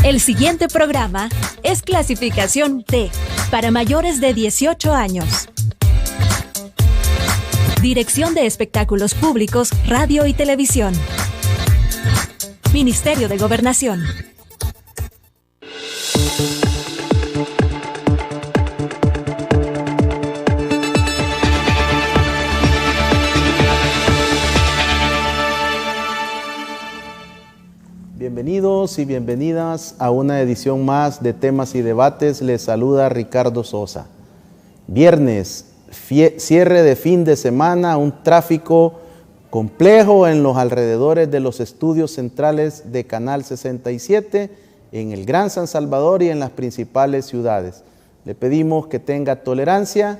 El siguiente programa es clasificación T, para mayores de 18 años. Dirección de Espectáculos Públicos, Radio y Televisión. Ministerio de Gobernación. Bienvenidos y bienvenidas a una edición más de Temas y Debates. Les saluda Ricardo Sosa. Viernes, cierre de fin de semana, un tráfico complejo en los alrededores de los estudios centrales de Canal 67, en el Gran San Salvador y en las principales ciudades. Le pedimos que tenga tolerancia,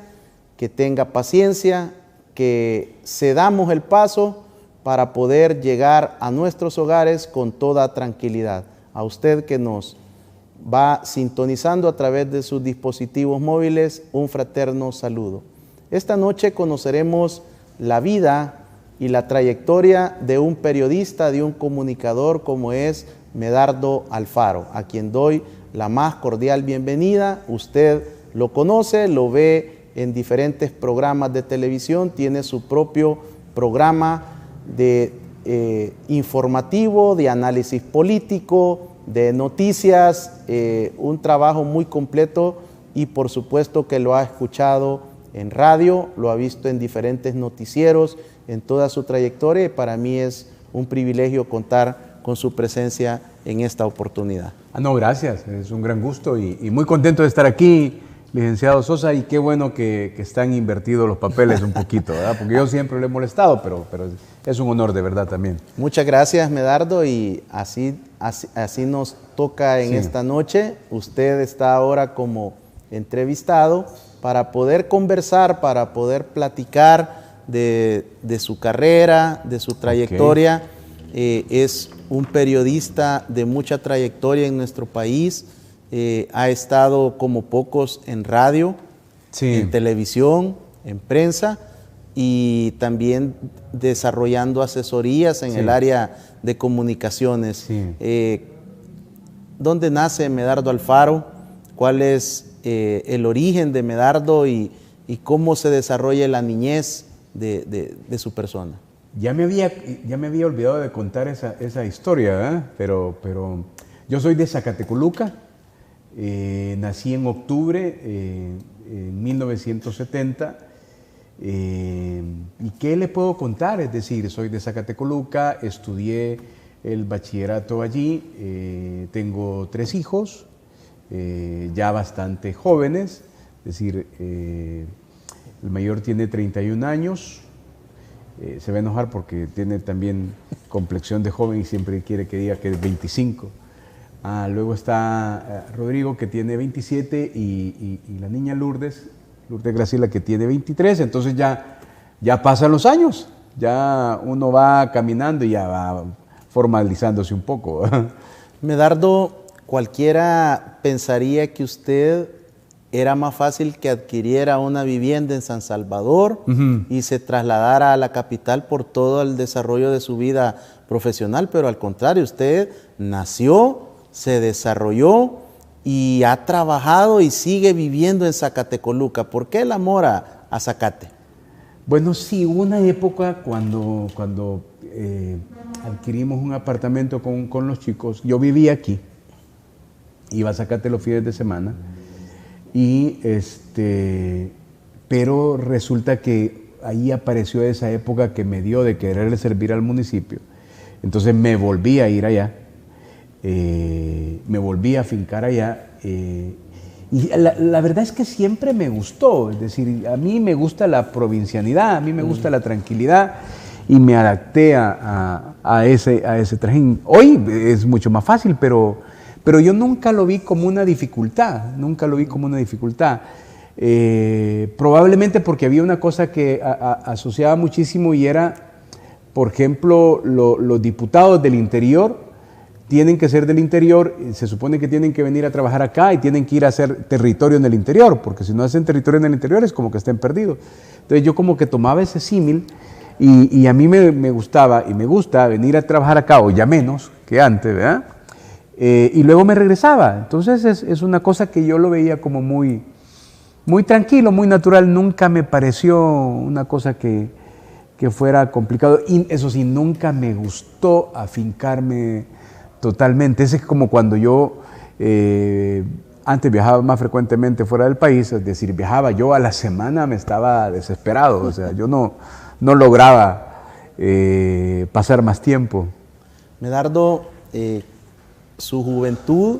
que tenga paciencia, que cedamos el paso para poder llegar a nuestros hogares con toda tranquilidad. A usted que nos va sintonizando a través de sus dispositivos móviles, un fraterno saludo. Esta noche conoceremos la vida y la trayectoria de un periodista, de un comunicador como es Medardo Alfaro, a quien doy la más cordial bienvenida. Usted lo conoce, lo ve en diferentes programas de televisión, tiene su propio programa de informativo, de análisis político, de noticias, un trabajo muy completo y por supuesto que lo ha escuchado en radio, lo ha visto en diferentes noticieros, en toda su trayectoria y para mí es un privilegio contar con su presencia en esta oportunidad. No, gracias, es un gran gusto y muy contento de estar aquí, licenciado Sosa, y qué bueno que están invertidos los papeles un poquito, ¿verdad? Porque yo siempre le he molestado, pero es un honor de verdad también. Muchas gracias, Medardo, y así nos toca en esta noche. Usted está ahora como entrevistado para poder conversar, para poder platicar de su carrera, de su trayectoria. Es un periodista de mucha trayectoria en nuestro país. Ha estado como pocos en radio, en televisión, en prensa y también desarrollando asesorías en el área de comunicaciones. ¿Dónde nace Medardo Alfaro? ¿Cuál es el origen de Medardo y cómo se desarrolla la niñez de su persona? Ya me había olvidado de contar esa historia, ¿verdad? Pero yo soy de Zacatecoluca. Nací en octubre en 1970 y ¿qué le puedo contar? Es decir, soy de Zacatecoluca, estudié el bachillerato allí, tengo 3 hijos, ya bastante jóvenes, es decir, el mayor tiene 31 años, se va a enojar porque tiene también complexión de joven y siempre quiere que diga que es 25. Luego está Rodrigo, que tiene 27, y la niña Lourdes Graciela, que tiene 23. Entonces ya pasan los años, ya uno va caminando y ya va formalizándose un poco. Medardo, cualquiera pensaría que usted era más fácil que adquiriera una vivienda en San Salvador y se trasladara a la capital por todo el desarrollo de su vida profesional, pero al contrario, usted nació, se desarrolló y ha trabajado y sigue viviendo en Zacatecoluca. ¿Por qué el amor a Zacate? Bueno, sí, hubo una época cuando adquirimos un apartamento con los chicos. Yo vivía aquí, iba a Zacate los fines de semana, pero resulta que ahí apareció esa época que me dio de quererle servir al municipio. Entonces me volví a ir allá. Me volví a afincar allá y la verdad es que siempre me gustó, es decir, a mí me gusta la provincianidad, a mí me gusta la tranquilidad y me adapté a ese trajín. Hoy es mucho más fácil, pero yo nunca lo vi como una dificultad, probablemente porque había una cosa que asociaba muchísimo y era, por ejemplo, los diputados del interior tienen que ser del interior, se supone que tienen que venir a trabajar acá y tienen que ir a hacer territorio en el interior, porque si no hacen territorio en el interior es como que estén perdidos. Entonces yo como que tomaba ese símil y a mí me gustaba y me gusta venir a trabajar acá, o ya menos, que antes, ¿verdad? Y luego me regresaba. Entonces es una cosa que yo lo veía como muy, muy tranquilo, muy natural. Nunca me pareció una cosa que fuera complicado. Y eso sí, nunca me gustó afincarme totalmente. Ese es como cuando yo antes viajaba más frecuentemente fuera del país, es decir, viajaba yo a la semana, me estaba desesperado. O sea, yo no lograba pasar más tiempo. Medardo, su juventud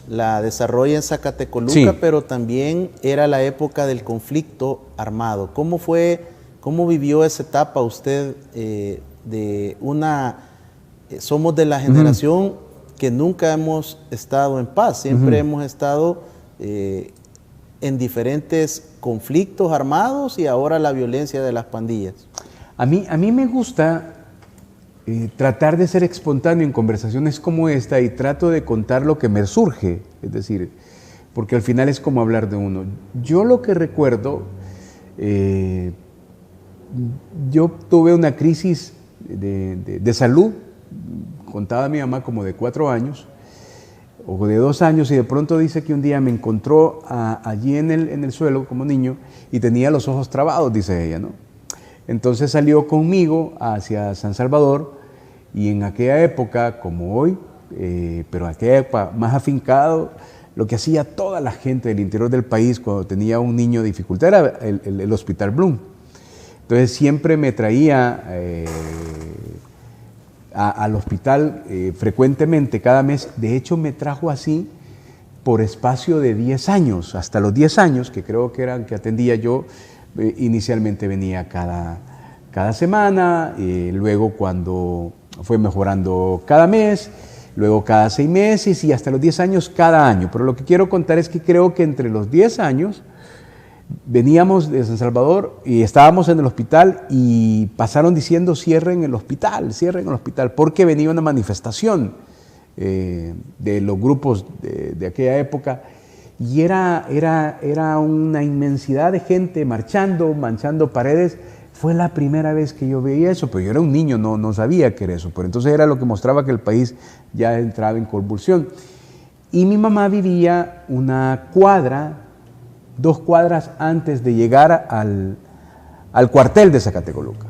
la desarrolla en Zacatecoluca, Sí. pero también era la época del conflicto armado. ¿Cómo vivió esa etapa usted somos de la generación que nunca hemos estado en paz, siempre hemos estado en diferentes conflictos armados y ahora la violencia de las pandillas? A mí me gusta tratar de ser espontáneo en conversaciones como esta y trato de contar lo que me surge, es decir, porque al final es como hablar de uno. Yo lo que recuerdo, yo tuve una crisis de salud, contaba mi mamá como de 4 años o de 2 años, y de pronto dice que un día me encontró allí en el suelo como niño y tenía los ojos trabados, dice ella, ¿no? Entonces salió conmigo hacia San Salvador y en aquella época, como hoy, pero en aquella época más afincado, lo que hacía toda la gente del interior del país cuando tenía un niño de dificultad era el Hospital Bloom. Entonces siempre me traía al hospital frecuentemente, cada mes. De hecho me trajo así por espacio de 10 años, hasta los 10 años, que creo que eran que atendía yo. Inicialmente venía cada semana, luego cuando fue mejorando cada mes, luego cada 6 meses y hasta los 10 años cada año. Pero lo que quiero contar es que creo que entre los 10 años veníamos de San Salvador y estábamos en el hospital y pasaron diciendo cierren el hospital, porque venía una manifestación de los grupos de aquella época. Y era una inmensidad de gente marchando, manchando paredes. Fue la primera vez que yo veía eso, pero yo era un niño, no sabía qué era eso. Pero entonces era lo que mostraba que el país ya entraba en convulsión. Y mi mamá vivía 2 cuadras antes de llegar al cuartel de Zacatecoluca.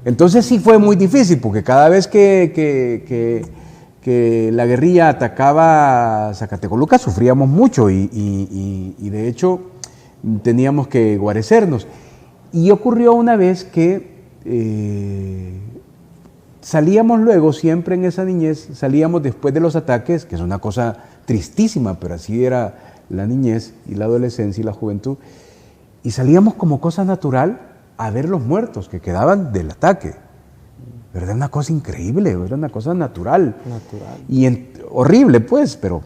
Entonces sí fue muy difícil, porque cada vez que la guerrilla atacaba Zacatecoluca sufríamos mucho y de hecho teníamos que guarecernos. Y ocurrió una vez que salíamos luego, siempre en esa niñez, salíamos después de los ataques, que es una cosa tristísima, pero así era la niñez y la adolescencia y la juventud, y salíamos como cosa natural a ver los muertos que quedaban del ataque. Era una cosa increíble, era una cosa natural. Y horrible, pues, pero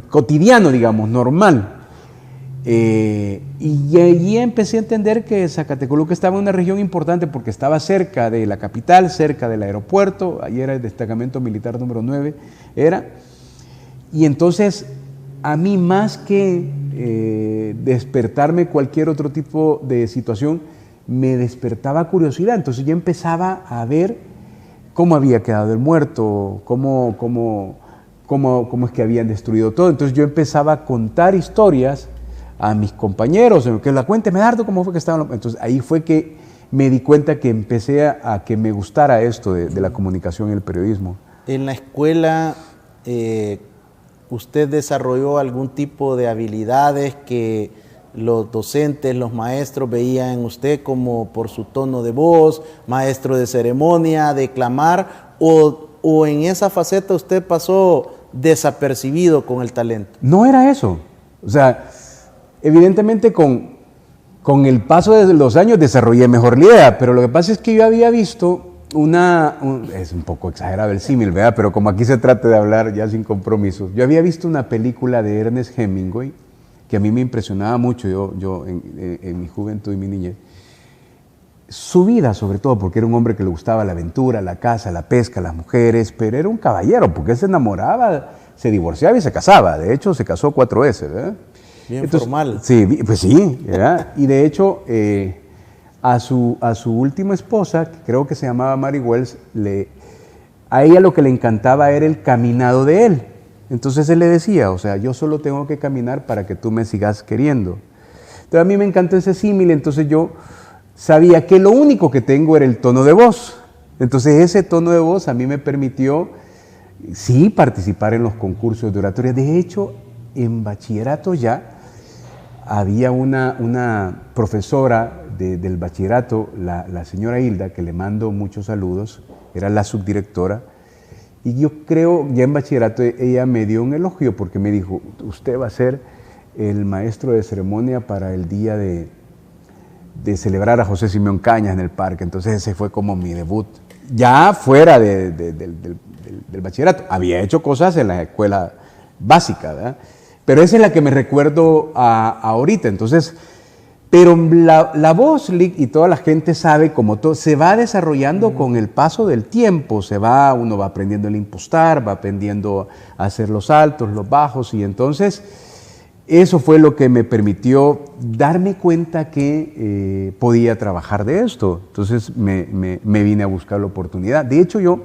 cotidiano, digamos, normal. Y allí empecé a entender que Zacatecoluca estaba en una región importante porque estaba cerca de la capital, cerca del aeropuerto. Allí era el destacamento militar número 9, y entonces a mí, más que despertarme cualquier otro tipo de situación, me despertaba curiosidad. Entonces yo empezaba a ver cómo había quedado el muerto, cómo es que habían destruido todo. Entonces yo empezaba a contar historias a mis compañeros, que la cuente, Medardo, cómo fue que estaban. Entonces ahí fue que me di cuenta que empecé a que me gustara esto de la comunicación y el periodismo. En la escuela, ¿usted desarrolló algún tipo de habilidades que los docentes, los maestros veían en usted, como por su tono de voz, maestro de ceremonia, declamar, o en esa faceta usted pasó desapercibido con el talento? No era eso. O sea, evidentemente con el paso de los años desarrollé mejor la idea, pero lo que pasa es que yo había visto es un poco exagerado el símil, ¿verdad? Pero como aquí se trata de hablar ya sin compromisos, yo había visto una película de Ernest Hemingway que a mí me impresionaba mucho, yo en mi juventud y mi niñez. Su vida, sobre todo, porque era un hombre que le gustaba la aventura, la caza, la pesca, las mujeres, pero era un caballero, porque él se enamoraba, se divorciaba y se casaba. De hecho, se casó 4 veces, ¿verdad? Bien formal. Sí, pues sí, ¿verdad? Y de hecho, a su última esposa, que creo que se llamaba Mary Wells, a ella lo que le encantaba era el caminado de él. Entonces él le decía, o sea, yo solo tengo que caminar para que tú me sigas queriendo. Entonces a mí me encantó ese símil, entonces yo sabía que lo único que tengo era el tono de voz. Entonces ese tono de voz a mí me permitió, sí, participar en los concursos de oratoria. De hecho, en bachillerato ya había una profesora del bachillerato, la señora Hilda, que le mando muchos saludos, era la subdirectora, y yo creo, ya en bachillerato, ella me dio un elogio porque me dijo, usted va a ser el maestro de ceremonia para el día de celebrar a José Simeón Cañas en el parque. Entonces ese fue como mi debut, ya fuera del bachillerato. Había hecho cosas en la escuela básica, ¿verdad? Pero esa es la que me recuerdo ahorita. Entonces, pero la voz y toda la gente sabe, como todo, se va desarrollando con el paso del tiempo. Uno va aprendiendo el impostar, va aprendiendo a hacer los altos, los bajos, y entonces eso fue lo que me permitió darme cuenta que podía trabajar de esto. Entonces me vine a buscar la oportunidad. De hecho, yo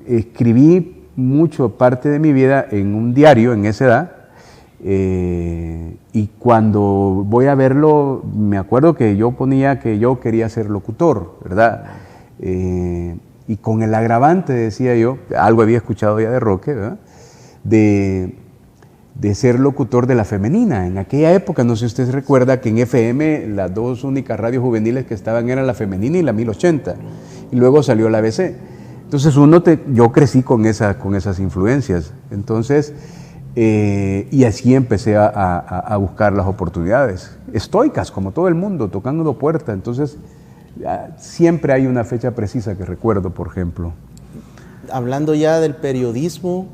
escribí mucho parte de mi vida en un diario en esa edad, y cuando voy a verlo me acuerdo que yo ponía que yo quería ser locutor, ¿verdad? Y con el agravante, decía yo, algo había escuchado ya de Roque, ¿verdad? De ser locutor de la femenina. En aquella época, no sé si usted recuerda que en FM las dos únicas radios juveniles que estaban eran la femenina y la 1080, y luego salió la ABC. Entonces yo crecí con esas influencias. Entonces, y así empecé a buscar las oportunidades. Estoicas, como todo el mundo, tocando puertas. Entonces, siempre hay una fecha precisa que recuerdo, por ejemplo. Hablando ya del periodismo,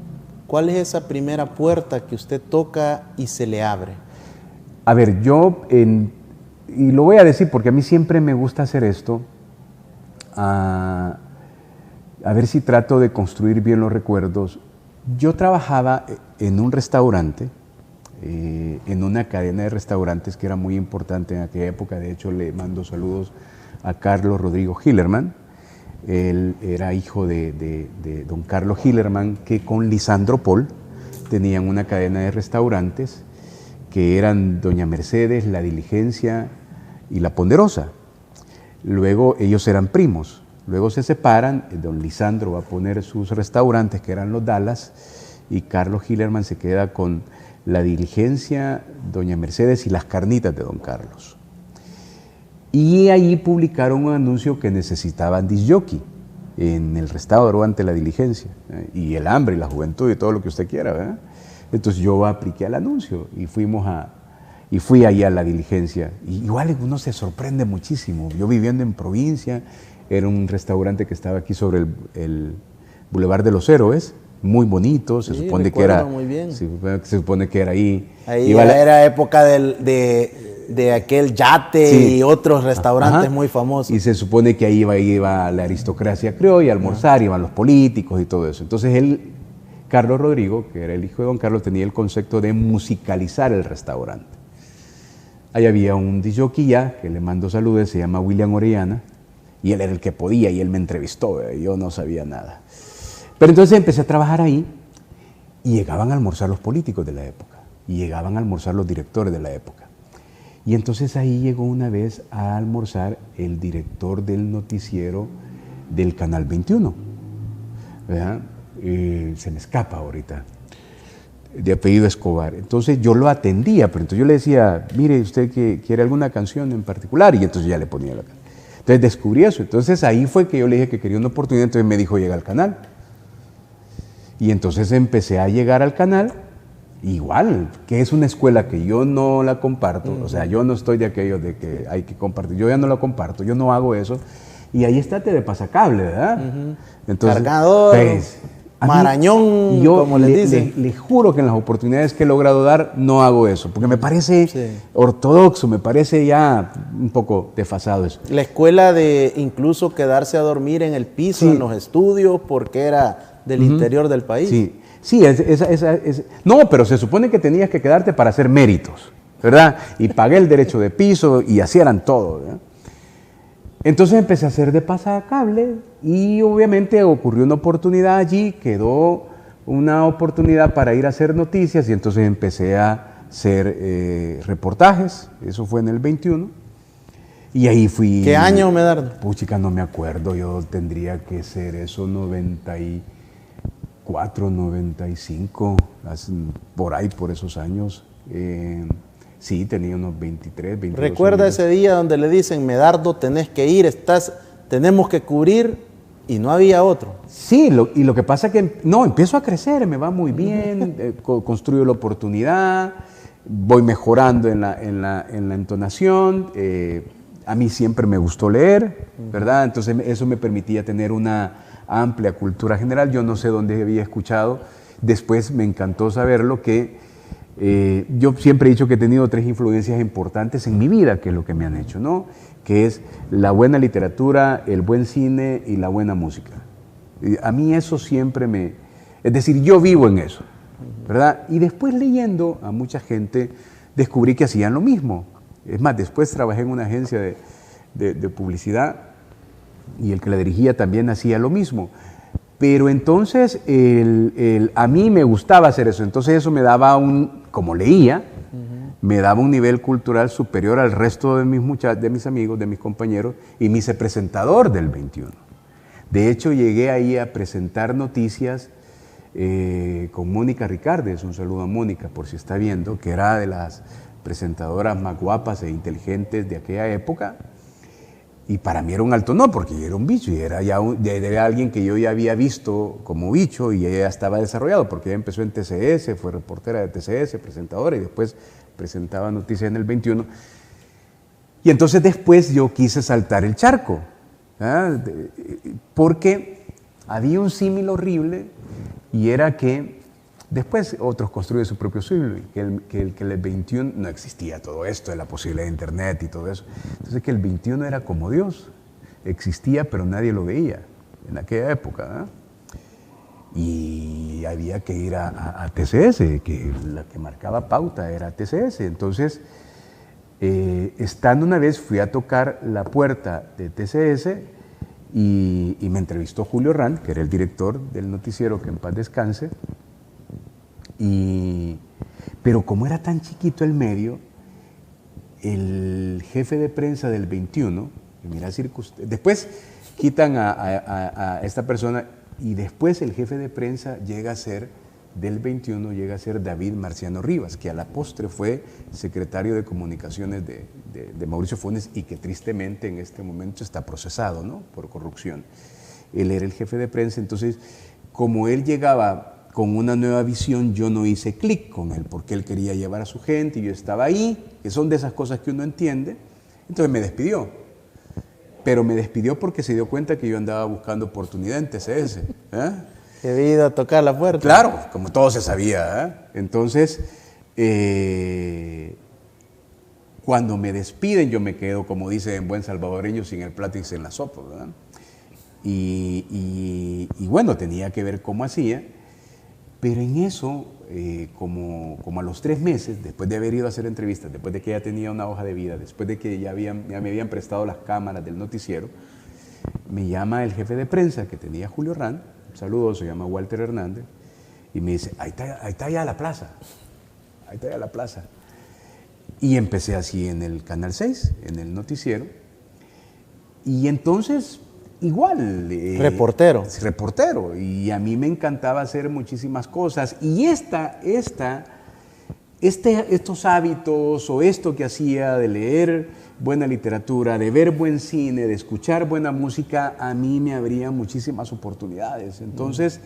¿cuál es esa primera puerta que usted toca y se le abre? A ver, y lo voy a decir porque a mí siempre me gusta hacer esto, a ver si trato de construir bien los recuerdos. Yo trabajaba en un restaurante, en una cadena de restaurantes que era muy importante en aquella época. De hecho, le mando saludos a Carlos Rodrigo Hillerman. Él era hijo de don Carlos Hillerman, que con Lisandro Pol tenían una cadena de restaurantes que eran Doña Mercedes, La Diligencia y La Ponderosa. Luego ellos eran primos. Luego se separan, don Lisandro va a poner sus restaurantes, que eran los Dallas, y Carlos Hillerman se queda con La Diligencia, Doña Mercedes y Las Carnitas de don Carlos. Y ahí publicaron un anuncio que necesitaban disc-jockey en el restaurante La Diligencia, y el hambre y la juventud y todo lo que usted quiera, ¿verdad? Entonces yo apliqué al anuncio y fui ahí a La Diligencia. Y igual uno se sorprende muchísimo. Yo viviendo en provincia, era un restaurante que estaba aquí sobre el Boulevard de los Héroes, muy bonito, se supone que era muy bien. Se supone que era ahí. Ahí era época de aquel Yate, sí, y otros restaurantes, ajá, muy famosos. Y se supone que ahí iba la aristocracia criolla a almorzar, iban los políticos y todo eso. Entonces Carlos Rodrigo, que era el hijo de don Carlos, tenía el concepto de musicalizar el restaurante. Ahí había un disc-jockey ya, que le mando saludos, se llama William Orellana, y él era el que podía, y él me entrevistó, yo no sabía nada. Pero entonces empecé a trabajar ahí, y llegaban a almorzar los políticos de la época, y llegaban a almorzar los directores de la época. Y entonces ahí llegó una vez a almorzar el director del noticiero del Canal 21, ¿verdad? Se me escapa ahorita, de apellido Escobar. Entonces yo lo atendía, pero entonces yo le decía, mire, ¿usted quiere alguna canción en particular? Y entonces ya le ponía la canción. Entonces descubrí eso. Entonces ahí fue que yo le dije que quería una oportunidad, entonces me dijo, llega al canal. Y entonces empecé a llegar al canal, igual, que es una escuela que yo no la comparto, o sea, yo no estoy de aquello de que hay que compartir, yo ya no la comparto, yo no hago eso. Y ahí está Telepasacable, ¿verdad? Entonces, Cargador, pues, Marañón, yo como les dicen. Le juro que en las oportunidades que he logrado dar no hago eso, porque me parece ortodoxo, me parece ya un poco desfasado eso. La escuela de incluso quedarse a dormir en el piso, en los estudios, porque era del interior del país. Sí, no, pero se supone que tenías que quedarte para hacer méritos, ¿verdad? Y pagué el derecho de piso y así eran todo, ¿verdad? Entonces empecé a hacer de pasacable y obviamente ocurrió una oportunidad allí, quedó una oportunidad para ir a hacer noticias y entonces empecé a hacer reportajes, eso fue en el 21. Y ahí fui... ¿Qué año, Medardo? Puchica, no me acuerdo, yo tendría que ser eso 94, 95, por ahí, por esos años. Sí, tenía unos 23, 22 ¿Recuerda años. ese día donde le dicen, Medardo, tenés que ir, tenemos que cubrir, y no había otro? Sí, y lo que pasa es que, no, empiezo a crecer, me va muy bien, construyo la oportunidad, voy mejorando en la entonación, a mí siempre me gustó leer, ¿verdad? Entonces eso me permitía tener una amplia cultura general. Yo no sé dónde había escuchado, después me encantó saberlo, que yo siempre he dicho que he tenido 3 influencias importantes en mi vida, que es lo que me han hecho, ¿no? Que es la buena literatura, el buen cine y la buena música. A mí eso siempre es decir, yo vivo en eso, ¿verdad? Y después leyendo a mucha gente descubrí que hacían lo mismo. Es más, después trabajé en una agencia de publicidad y el que la dirigía también hacía lo mismo. Pero entonces a mí me gustaba hacer eso, entonces eso me daba como leía, me daba un nivel cultural superior al resto de mis amigos, de mis compañeros, y me hice presentador del 21. De hecho, llegué ahí a presentar noticias con Mónica Ricardes, un saludo a Mónica por si está viendo, que era de las presentadoras más guapas e inteligentes de aquella época. Y para mí era un alto no, porque yo era un bicho y era alguien que yo ya había visto como bicho y ella ya estaba desarrollado, porque ella empezó en TCS, fue reportera de TCS, presentadora y después presentaba noticias en el 21. Y entonces después yo quise saltar el charco, porque había un símil horrible y era que después otros construyen su propio siglo, que el 21 no existía todo esto de la posibilidad de internet y todo eso. Entonces que el 21 era como Dios, existía pero nadie lo veía en aquella época. Y había que ir a TCS, que la que marcaba pauta era TCS. Entonces, estando una vez fui a tocar la puerta de TCS y me entrevistó Julio Rand, que era el director del noticiero, que en paz descanse. Pero como era tan chiquito el medio, el jefe de prensa del 21, mira, después quitan a esta persona y después el jefe de prensa llega a ser David Marciano Rivas, que a la postre fue secretario de comunicaciones de Mauricio Funes y que tristemente en este momento está procesado, ¿no?, por corrupción. Él era el jefe de prensa, entonces como él llegaba con una nueva visión, yo no hice clic con él, porque él quería llevar a su gente y yo estaba ahí, que son de esas cosas que uno entiende. Entonces me despidió, pero me despidió porque se dio cuenta que yo andaba buscando oportunidad en TCS. He ido a tocar la puerta. Claro, como todo se sabía. Entonces, cuando me despiden, yo me quedo, como dice en buen salvadoreño, sin el plato y sin la sopa, ¿verdad? Y bueno, tenía que ver cómo hacía. Pero en eso, como a los 3 meses, después de haber ido a hacer entrevistas, después de que ya tenía una hoja de vida, después de que ya me habían prestado las cámaras del noticiero, me llama el jefe de prensa que tenía Julio Rand, un saludo, se llama Walter Hernández, y me dice, ahí está ya la plaza, ahí está ya la plaza. Y empecé así en el Canal 6, en el noticiero, y entonces... igual. Reportero. Reportero. Y a mí me encantaba hacer muchísimas cosas. Y estos hábitos o esto que hacía de leer buena literatura, de ver buen cine, de escuchar buena música, a mí me abría muchísimas oportunidades. Entonces,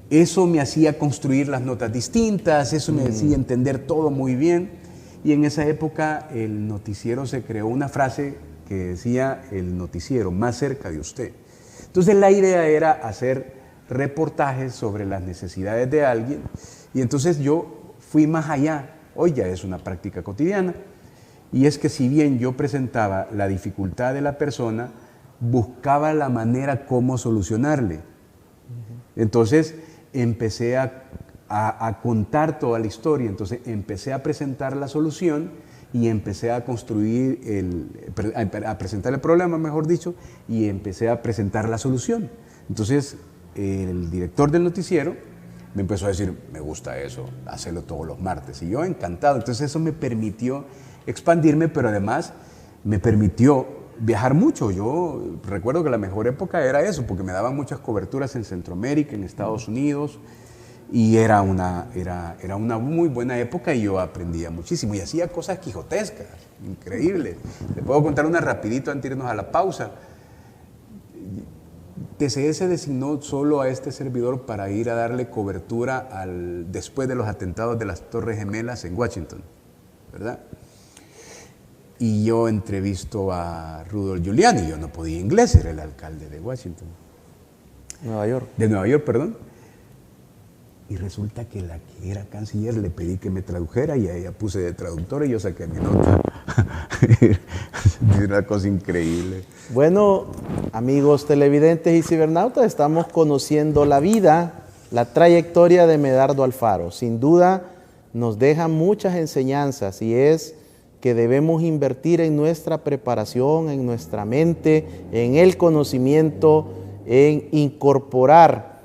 eso me hacía construir las notas distintas, eso me hacía entender todo muy bien. Y en esa época el noticiero se creó una frase que decía el noticiero, más cerca de usted. Entonces la idea era hacer reportajes sobre las necesidades de alguien y entonces yo fui más allá. Hoy ya es una práctica cotidiana y es que si bien yo presentaba la dificultad de la persona, buscaba la manera cómo solucionarle. Entonces empecé a contar toda la historia, entonces empecé a presentar la solución y empecé a construir, a presentar el problema, mejor dicho, y empecé a presentar la solución. Entonces, el director del noticiero me empezó a decir, me gusta eso, hacerlo todos los martes. Y yo encantado. Entonces eso me permitió expandirme, pero además me permitió viajar mucho. Yo recuerdo que la mejor época era eso, porque me daban muchas coberturas en Centroamérica, en Estados Unidos, y era una muy buena época y yo aprendía muchísimo. Y hacía cosas quijotescas, increíbles. Le puedo contar una rapidito antes de irnos a la pausa. TCS designó solo a este servidor para ir a darle cobertura después de los atentados de las Torres Gemelas en Washington, ¿verdad? Y yo entrevisto a Rudolph Giuliani, yo no podía inglés, era el alcalde de Washington. Nueva York. De Nueva York, perdón. Y resulta que la que era canciller le pedí que me tradujera y a ella puse de traductor y yo saqué mi nota. Es una cosa increíble. Bueno, amigos televidentes y cibernautas, estamos conociendo la vida, la trayectoria de Medardo Alfaro. Sin duda nos deja muchas enseñanzas y es que debemos invertir en nuestra preparación, en nuestra mente, en el conocimiento, en incorporar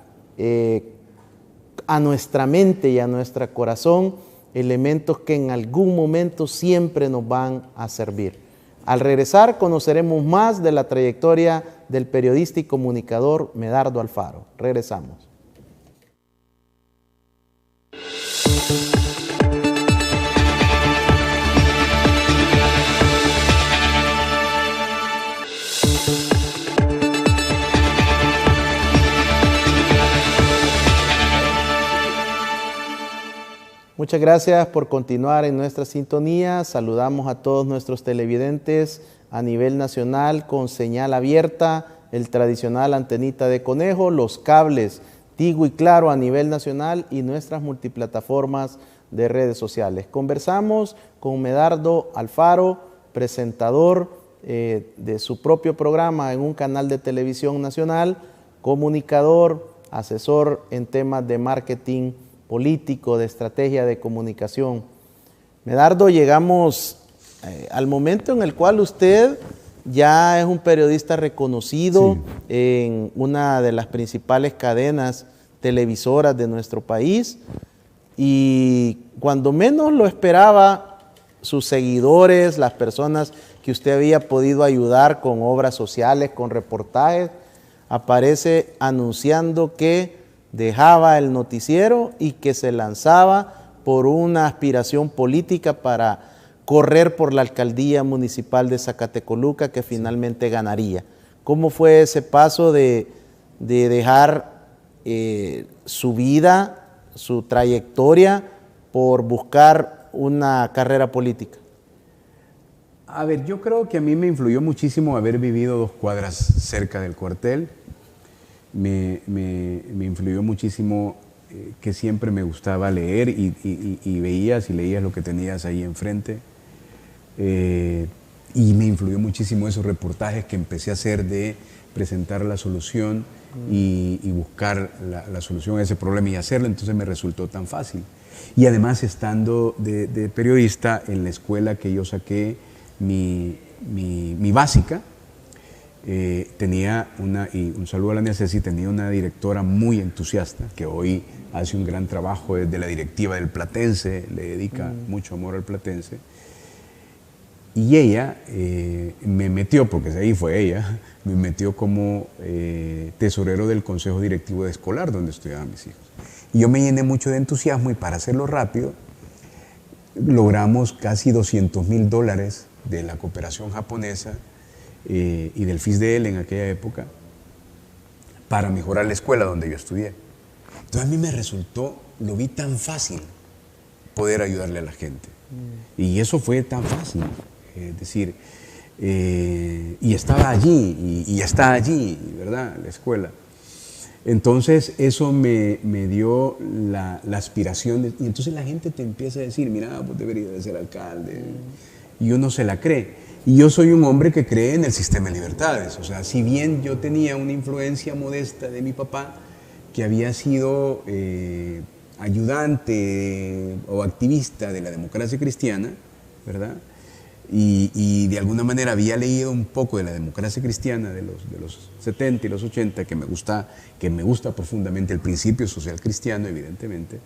a nuestra mente y a nuestro corazón elementos que en algún momento siempre nos van a servir. Al regresar conoceremos más de la trayectoria del periodista y comunicador Medardo Alfaro. Regresamos. Muchas gracias por continuar en nuestra sintonía. Saludamos a todos nuestros televidentes a nivel nacional con señal abierta, el tradicional antenita de conejo, los cables Tigo y Claro a nivel nacional y nuestras multiplataformas de redes sociales. Conversamos con Medardo Alfaro, presentador de su propio programa en un canal de televisión nacional, comunicador, asesor en temas de marketing político, de estrategia de comunicación. Medardo, llegamos al momento en el cual usted ya es un periodista reconocido en una de las principales cadenas televisoras de nuestro país y cuando menos lo esperaba, sus seguidores, las personas que usted había podido ayudar con obras sociales, con reportajes, aparece anunciando que dejaba el noticiero y que se lanzaba por una aspiración política para correr por la alcaldía municipal de Zacatecoluca que finalmente ganaría. ¿Cómo fue ese paso de dejar su vida, su trayectoria por buscar una carrera política? A ver, yo creo que a mí me influyó muchísimo haber vivido 2 cuadras cerca del cuartel. Me influyó muchísimo que siempre me gustaba leer y veías y leías lo que tenías ahí enfrente. Y me influyó muchísimo esos reportajes que empecé a hacer de presentar la solución y buscar la solución a ese problema y hacerlo, entonces me resultó tan fácil. Y además estando de periodista en la escuela que yo saqué mi básica, tenía y un saludo a la Necesi, tenía una directora muy entusiasta que hoy hace un gran trabajo desde la directiva del Platense, le dedica mucho amor al Platense. Y ella me metió, porque ahí fue ella, me metió como tesorero del consejo directivo de escolar donde estudiaban mis hijos. Y yo me llené mucho de entusiasmo y para hacerlo rápido, logramos casi $200,000 de la cooperación japonesa y del FISDL en aquella época para mejorar la escuela donde yo estudié. Entonces a mí me resultó, lo vi tan fácil poder ayudarle a la gente. Y eso fue tan fácil, es decir, y estaba allí, y está allí, ¿verdad? La escuela. Entonces eso me dio la aspiración, y entonces la gente te empieza a decir, mira, vos deberías de ser alcalde, y uno se la cree. Y yo soy un hombre que cree en el sistema de libertades, o sea, si bien yo tenía una influencia modesta de mi papá, que había sido ayudante o activista de la democracia cristiana, ¿verdad? y de alguna manera había leído un poco de la democracia cristiana de los 70 y los 80, que me gusta profundamente el principio social cristiano, evidentemente.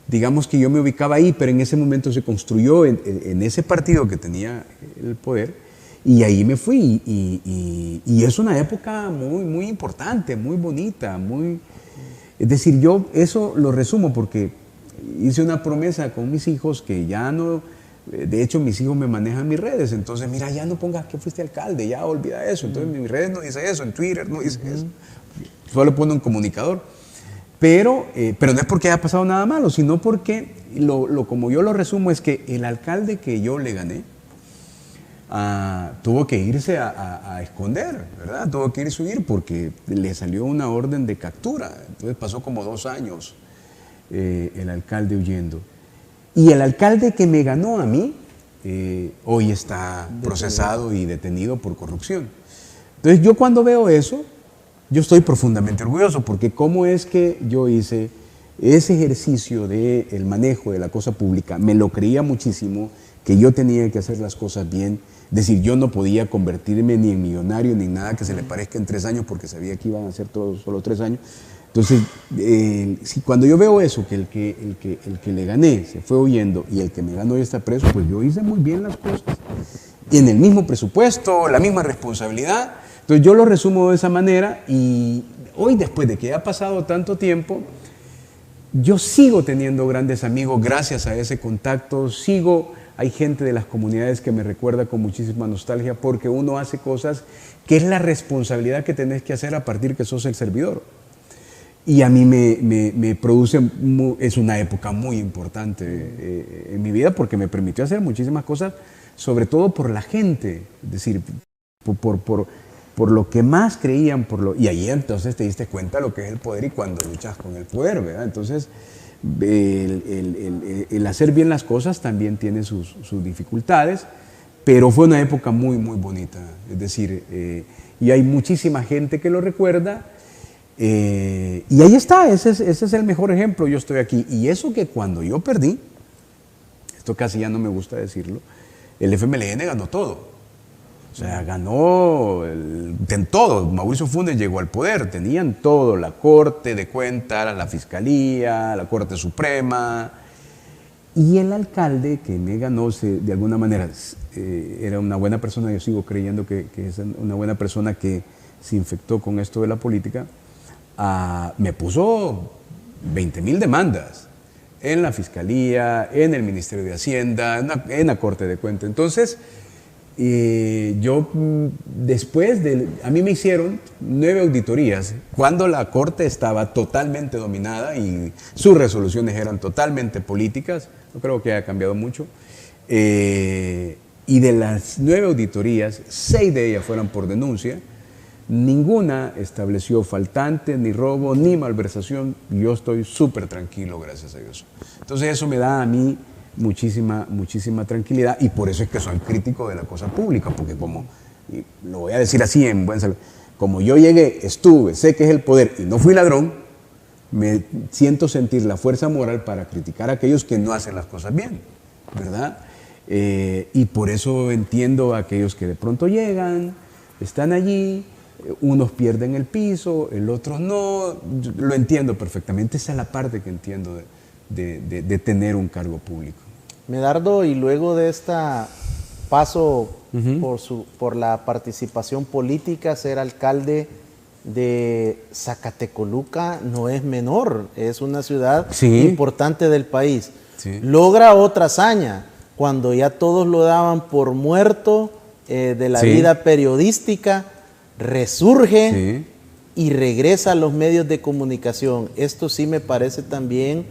Digamos que yo me ubicaba ahí, pero en ese momento se construyó en ese partido que tenía el poder, y ahí me fui. Y es una época muy, muy importante, muy bonita, es decir, yo eso lo resumo porque hice una promesa con mis hijos que ya no. De hecho, mis hijos me manejan mis redes, entonces, mira, ya no pongas que fuiste alcalde, ya olvida eso. Entonces, en mis redes no dice eso, en Twitter no dice eso. Solo pone un comunicador. Pero no es porque haya pasado nada malo, sino porque, como yo lo resumo, es que el alcalde que yo le gané tuvo que irse a esconder, ¿verdad? Tuvo que irse a huir porque le salió una orden de captura. Entonces, pasó como 2 años el alcalde huyendo. Y el alcalde que me ganó a mí, hoy está procesado y detenido por corrupción. Entonces yo cuando veo eso, yo estoy profundamente orgulloso, porque cómo es que yo hice ese ejercicio del manejo de la cosa pública, me lo creía muchísimo, que yo tenía que hacer las cosas bien, es decir, yo no podía convertirme ni en millonario ni en nada que se le parezca en 3 años, porque sabía que iban a ser todos solo 3 años. Entonces, cuando yo veo eso, que el que le gané se fue huyendo y el que me ganó ya está preso, pues yo hice muy bien las cosas. Y en el mismo presupuesto, la misma responsabilidad. Entonces yo lo resumo de esa manera, y hoy, después de que ha pasado tanto tiempo, yo sigo teniendo grandes amigos gracias a ese contacto. Hay gente de las comunidades que me recuerda con muchísima nostalgia, porque uno hace cosas que es la responsabilidad que tenés que hacer a partir que sos el servidor. Y a mí me produce, es una época muy importante en mi vida, porque me permitió hacer muchísimas cosas, sobre todo por la gente, es decir, por lo que más creían, y ahí entonces te diste cuenta lo que es el poder y cuando luchas con el poder, ¿verdad? Entonces, el hacer bien las cosas también tiene sus dificultades, pero fue una época muy, muy bonita, es decir, y hay muchísima gente que lo recuerda. Y ahí está, ese es el mejor ejemplo. Yo estoy aquí, y eso que cuando yo perdí, esto casi ya no me gusta decirlo, el FMLN ganó todo. O sea, ganó en todo. Mauricio Funes llegó al poder, tenían todo: la Corte de Cuentas, la Fiscalía, la Corte Suprema. Y el alcalde que me ganó, de alguna manera, era una buena persona. Yo sigo creyendo que es una buena persona que se infectó con esto de la política. Me puso 20,000 demandas en la Fiscalía, en el Ministerio de Hacienda, en la Corte de Cuentas. Entonces, yo después a mí me hicieron 9 auditorías cuando la Corte estaba totalmente dominada y sus resoluciones eran totalmente políticas. No creo que haya cambiado mucho. Y de las 9 auditorías, 6 de ellas fueron por denuncia. Ninguna estableció faltante, ni robo, ni malversación. Yo estoy súper tranquilo, gracias a Dios. Entonces eso me da a mí muchísima tranquilidad, y por eso es que soy crítico de la cosa pública, porque y lo voy a decir así en buen saber, como yo llegué, estuve, sé que es el poder y no fui ladrón, me siento sentir la fuerza moral para criticar a aquellos que no hacen las cosas bien, ¿verdad? Y por eso entiendo a aquellos que de pronto llegan, están allí, unos pierden el piso, el otro no. Lo entiendo perfectamente. Esa es la parte que entiendo de tener un cargo público. Medardo, y luego de esta paso por la participación política, ser alcalde de Zacatecoluca no es menor, es una ciudad importante del país. Sí. Logra otra hazaña, cuando ya todos lo daban por muerto de la vida periodística, resurge y regresa a los medios de comunicación. Esto sí me parece también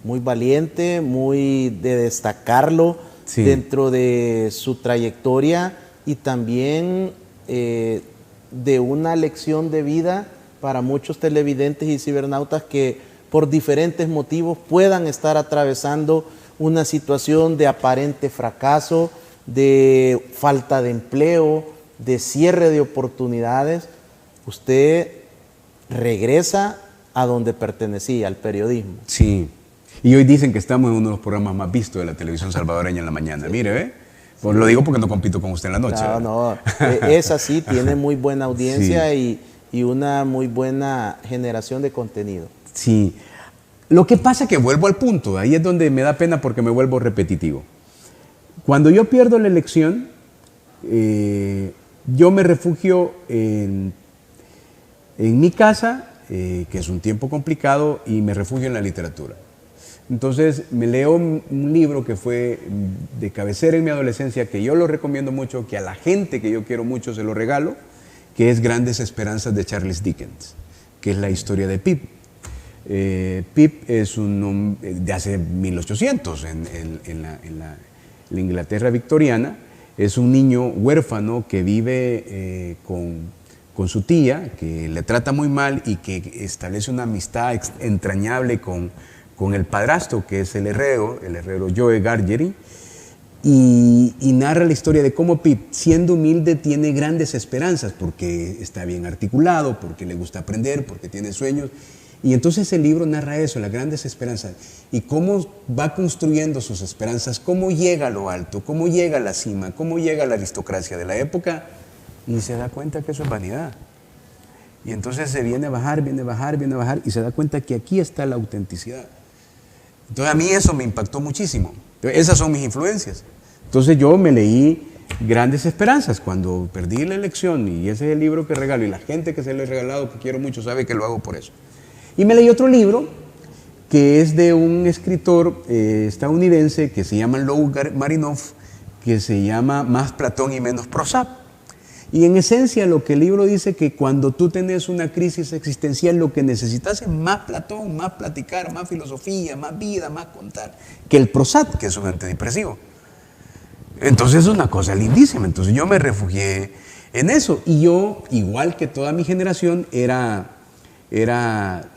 muy valiente, muy de destacarlo dentro de su trayectoria, y también de una lección de vida para muchos televidentes y cibernautas que por diferentes motivos puedan estar atravesando una situación de aparente fracaso, de falta de empleo, de cierre de oportunidades. Usted regresa a donde pertenecía, al periodismo. Sí. Y hoy dicen que estamos en uno de los programas más vistos de la televisión salvadoreña en la mañana. Mire, ¿ve? Pues lo digo porque no compito con usted en la noche. No, esa sí tiene muy buena audiencia sí. y una muy buena generación de contenido. Sí. Lo que pasa es que vuelvo al punto, ahí es donde me da pena porque me vuelvo repetitivo. Cuando yo pierdo la elección, yo me refugio en mi casa, que es un tiempo complicado, y me refugio en la literatura. Entonces me leo un libro que fue de cabecera en mi adolescencia, que yo lo recomiendo mucho, que a la gente que yo quiero mucho se lo regalo, que es Grandes Esperanzas de Charles Dickens, que es la historia de Pip. Pip es un hombre de hace 1800 en la Inglaterra victoriana. Es un niño huérfano que vive con su tía, que le trata muy mal y que establece una amistad entrañable con el padrastro, que es el herrero Joe Gargery, y narra la historia de cómo Pip, siendo humilde, tiene grandes esperanzas, porque está bien articulado, porque le gusta aprender, porque tiene sueños. Y entonces el libro narra eso, las grandes esperanzas, y cómo va construyendo sus esperanzas, cómo llega a lo alto, cómo llega a la cima, cómo llega a la aristocracia de la época, y se da cuenta que eso es vanidad. Y entonces se viene a bajar, y se da cuenta que aquí está la autenticidad. Entonces a mí eso me impactó muchísimo. Entonces, esas son mis influencias. Entonces yo me leí Grandes Esperanzas cuando perdí la elección, y ese es el libro que regalo, y la gente que se lo he regalado, que quiero mucho, sabe que lo hago por eso. Y me leí otro libro que es de un escritor estadounidense que se llama Lou Marinoff, que se llama Más Platón y Menos Prozac. Y en esencia lo que el libro dice, que cuando tú tenés una crisis existencial, lo que necesitas es más Platón, más platicar, más filosofía, más vida, más contar, que el Prozac, que es un antidepresivo. Entonces es una cosa lindísima. Entonces yo me refugié en eso. Y yo, igual que toda mi generación,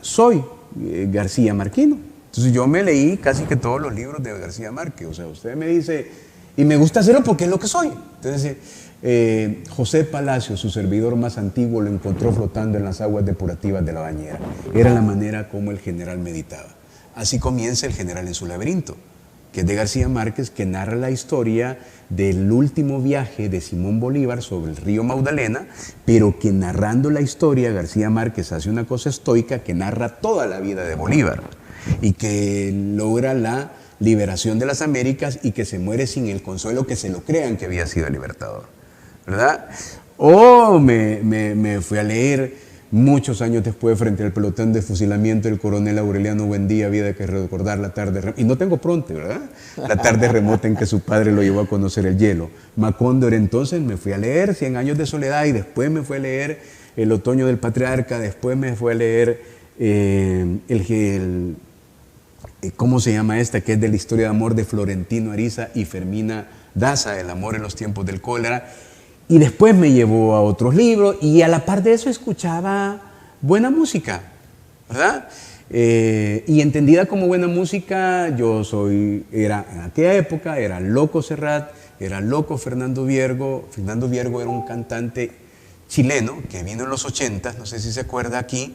soy García Marquino. Entonces yo me leí casi que todos los libros de García Márquez. O sea, usted me dice, y me gusta hacerlo porque es lo que soy. Entonces, José Palacio, su servidor más antiguo, lo encontró flotando en las aguas depurativas de la bañera. Era la manera como el general meditaba. Así comienza El general en su laberinto, que es de García Márquez, que narra la historia del último viaje de Simón Bolívar sobre el río Magdalena, pero que narrando la historia, García Márquez hace una cosa estoica que narra toda la vida de Bolívar y que logra la liberación de las Américas y que se muere sin el consuelo que se lo crean que había sido el libertador, ¿verdad? O me fui a leer muchos años después, frente al pelotón de fusilamiento del coronel Aureliano Buendía, había que recordar la tarde remota, y no tengo pronto, ¿verdad? La tarde remota en que su padre lo llevó a conocer el hielo. Macóndor. Entonces me fui a leer 100 años de soledad, y después me fui a leer El otoño del patriarca, después me fui a leer ¿cómo se llama esta? Que es de la historia de amor de Florentino Ariza y Fermina Daza, El amor en los tiempos del cólera. Y después me llevó a otros libros, y a la par de eso escuchaba buena música, ¿verdad? Y entendida como buena música, en aquella época era loco Serrat, era loco Fernando Viergo. Fernando Viergo era un cantante chileno que vino en los 80, no sé si se acuerda aquí,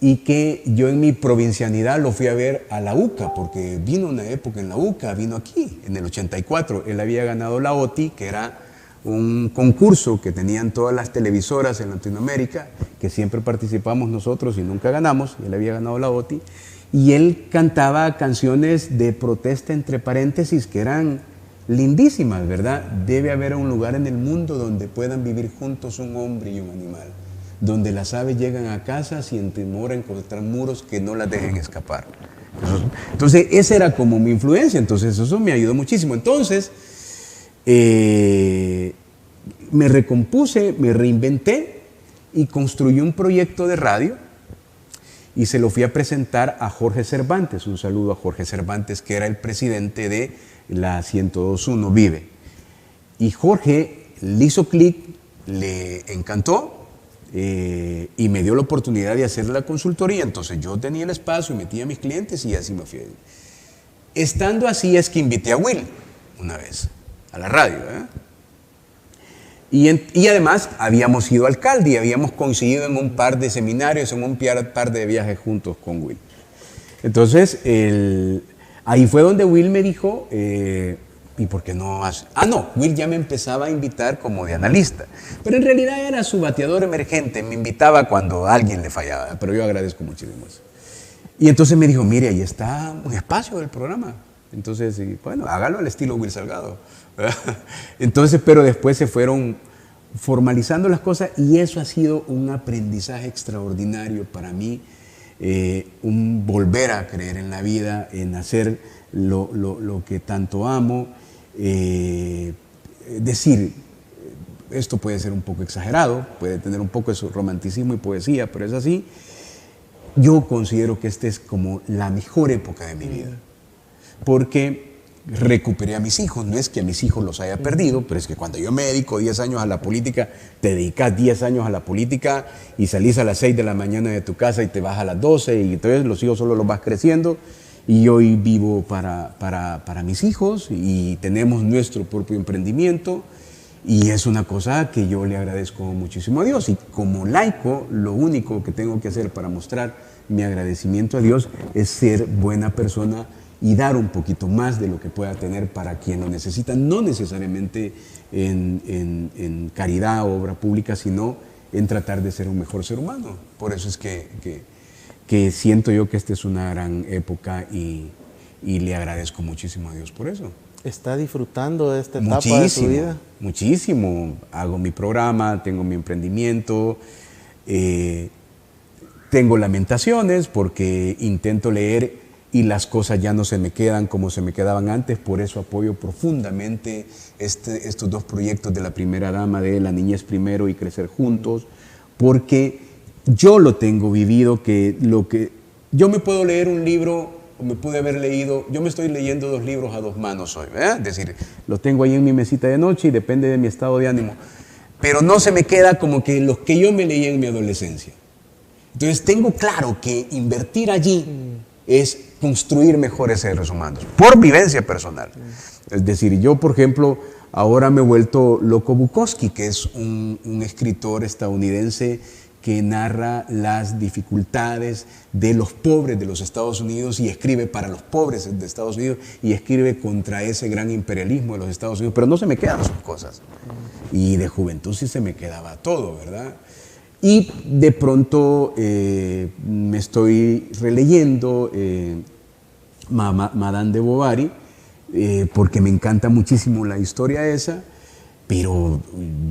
y que yo en mi provincianidad lo fui a ver a la UCA, porque vino una época en la UCA, vino aquí, en el 84. Él había ganado la OTI, que era un concurso que tenían todas las televisoras en Latinoamérica, que siempre participamos nosotros y nunca ganamos, y él había ganado la OTI, y él cantaba canciones de protesta entre paréntesis que eran lindísimas, ¿verdad? Debe haber un lugar en el mundo donde puedan vivir juntos un hombre y un animal, donde las aves llegan a casa sin temor a encontrar muros que no las dejen escapar. Entonces esa era como mi influencia, entonces eso me ayudó muchísimo. Entonces me recompuse, me reinventé y construí un proyecto de radio, y se lo fui a presentar a Jorge Cervantes. Un saludo a Jorge Cervantes, que era el presidente de la 102.1 Vive. Y Jorge le hizo clic, le encantó, y me dio la oportunidad de hacer la consultoría. Entonces yo tenía el espacio, metía a mis clientes y así me fui. Estando así es que invité a Will una vez a la radio, y además habíamos ido alcalde y habíamos coincidido en un par de seminarios, en un par de viajes juntos con Will. Entonces ahí fue donde Will me dijo, ¿y por qué no hace? Ah, no, Will ya me empezaba a invitar como de analista, pero en realidad era su bateador emergente, me invitaba cuando a alguien le fallaba, pero yo agradezco muchísimo eso. Y entonces me dijo, mire, ahí está un espacio del programa. Entonces, bueno, hágalo al estilo Will Salgado. Entonces, pero después se fueron formalizando las cosas y eso ha sido un aprendizaje extraordinario para mí, un volver a creer en la vida, en hacer lo que tanto amo. Decir, esto puede ser un poco exagerado, puede tener un poco de su romanticismo y poesía, pero es así. Yo considero que esta es como la mejor época de mi vida, porque recuperé a mis hijos. No es que a mis hijos los haya perdido, pero es que cuando yo me dedico 10 años a la política, te dedicas 10 años a la política y salís a las 6 de la mañana de tu casa y te vas a las 12 y entonces los hijos solo los vas creciendo. Y hoy vivo para mis hijos y tenemos nuestro propio emprendimiento y es una cosa que yo le agradezco muchísimo a Dios. Y como laico, lo único que tengo que hacer para mostrar mi agradecimiento a Dios es ser buena persona y dar un poquito más de lo que pueda tener para quien lo necesita, no necesariamente en caridad o obra pública, sino en tratar de ser un mejor ser humano. Por eso es que siento yo que esta es una gran época y le agradezco muchísimo a Dios por eso. ¿Está disfrutando de esta etapa de su vida? Muchísimo. Hago mi programa, tengo mi emprendimiento, tengo lamentaciones porque intento leer y las cosas ya no se me quedan como se me quedaban antes, por eso apoyo profundamente estos dos proyectos de la primera dama de La Niñez Primero y Crecer Juntos, porque yo lo tengo vivido, que yo me puedo leer un libro, o me pude haber leído, yo me estoy leyendo 2 libros a 2 manos hoy, ¿verdad? Es decir, los tengo ahí en mi mesita de noche y depende de mi estado de ánimo, pero no se me queda como que los que yo me leí en mi adolescencia. Entonces tengo claro que invertir allí es construir mejores seres humanos, por vivencia personal. Es decir, yo, por ejemplo, ahora me he vuelto loco Bukowski, que es un escritor estadounidense que narra las dificultades de los pobres de los Estados Unidos y escribe para los pobres de Estados Unidos y escribe contra ese gran imperialismo de los Estados Unidos, pero no se me quedan sus cosas. Y de juventud sí se me quedaba todo, ¿verdad? Y de pronto me estoy releyendo Madame de Bovary, porque me encanta muchísimo la historia esa, pero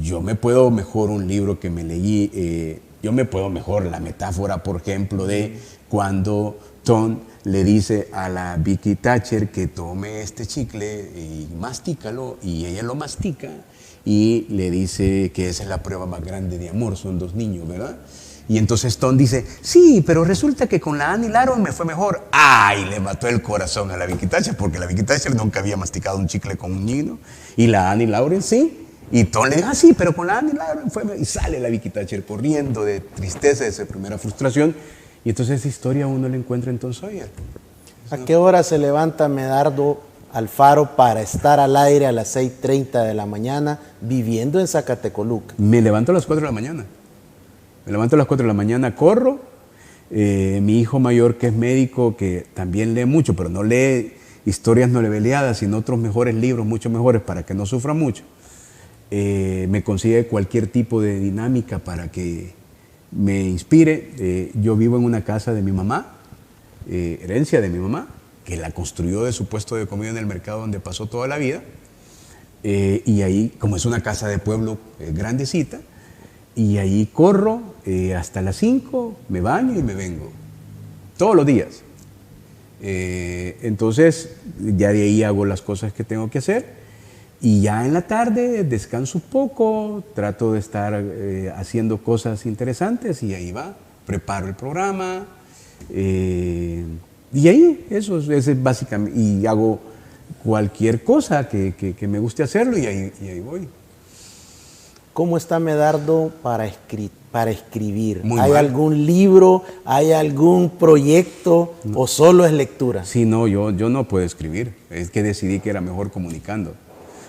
yo me puedo mejor un libro que me leí, yo me puedo mejor la metáfora, por ejemplo, de cuando Tom le dice a la Vicky Thatcher que tome este chicle y mastícalo, y ella lo mastica y le dice que esa es la prueba más grande de amor, son 2 niños, ¿verdad? Y entonces Tom dice, sí, pero resulta que con la Annie Lauren me fue mejor. ¡Ay! Le mató el corazón a la Vicky Thatcher, porque la Vicky Thatcher nunca había masticado un chicle con un niño, y la Annie Lauren sí. Y Tom le dice, sí, pero con la Annie Lauren fue mejor. Y sale la Vicky Thatcher corriendo de tristeza, de esa primera frustración. Y entonces esa historia uno la encuentra en Tom Sawyer. ¿A qué hora se levanta Medardo Alfaro para estar al aire a las 6:30 de la mañana viviendo en Zacatecoluca? Me levanto a las 4 de la mañana. Me levanto a las 4 de la mañana, corro. Mi hijo mayor, que es médico, que también lee mucho, pero no lee historias noveleadas, sino otros mejores libros, mucho mejores, para que no sufra mucho. Me consigue cualquier tipo de dinámica para que me inspire. Yo vivo en una casa de mi mamá, herencia de mi mamá, que la construyó de su puesto de comida en el mercado donde pasó toda la vida. Y ahí, como es una casa de pueblo grandecita, y ahí corro hasta las 5, me baño y me vengo. Todos los días. Entonces, ya de ahí hago las cosas que tengo que hacer. Y ya en la tarde descanso un poco, trato de estar haciendo cosas interesantes y ahí va. Preparo el programa. Y ahí, eso es básicamente. Y hago cualquier cosa que me guste hacerlo y ahí voy. ¿Cómo está Medardo para escribir? Muy ¿Hay mal. algún libro, hay algún proyecto o solo es lectura? Sí, no, yo no puedo escribir. Es que decidí que era mejor comunicando.